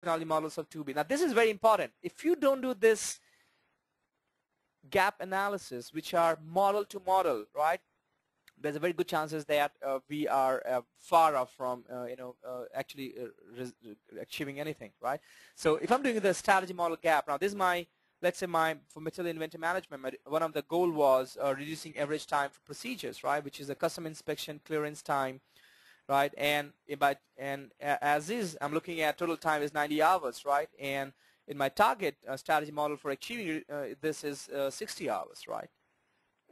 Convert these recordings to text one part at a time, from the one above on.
technology models of 2B. Now this is very important. If you don't do this gap analysis, which are model to model, right, there's a very good chances that we are far off from actually achieving anything, right? So if I'm doing the strategy model gap, now this is my, let's say for material inventory management, one of the goal was reducing average time for procedures, right, which is a custom inspection clearance time, right? And as is, I'm looking at total time is 90 hours, right? And in my target strategy model for achieving this is 60 hours, right?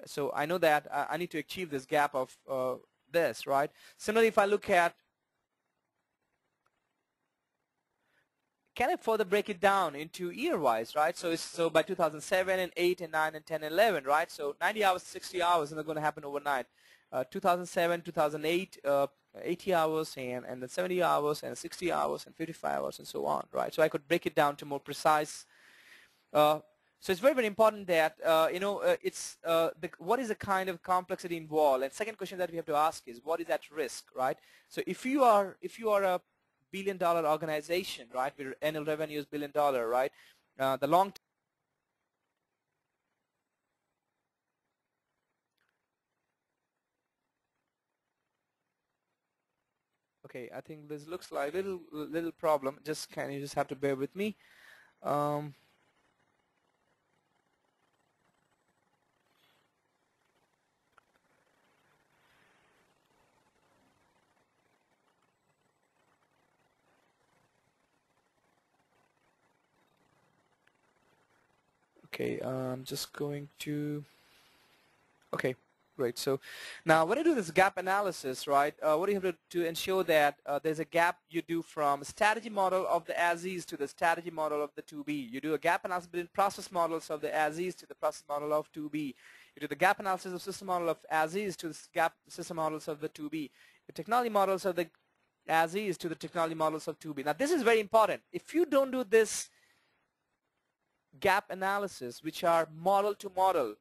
So I know that I need to achieve this gap of this, right? Similarly, if I look at, can I further break it down into year-wise, right? So by 2007 and 8 and 9 and 10 and 11, right? So 90 hours, 60 hours, and they're going to happen overnight. 2007, 2008, 80 hours, and then 70 hours, and 60 hours, and 55 hours, and so on, right? So I could break it down to more precise. So it's very, very important that what is the kind of complexity involved. And second question that we have to ask is what is at risk, right? So if you are a billion-dollar organization, right, where annual revenue is $1 billion, right, the long okay, I think this looks like a little problem. You just have to bear with me. Okay, I'm just going to, okay, great. So now when you do this gap analysis, right, what do you have to ensure that there's a gap you do from strategy model of the as-is to the strategy model of the 2B. You do a gap analysis between process models of the as-is to the process model of 2B. You do the gap analysis of system model of as-is to the gap system models of the 2B. The technology models of the as-is to the technology models of 2B. Now this is very important. If you don't do this gap analysis, which are model to model,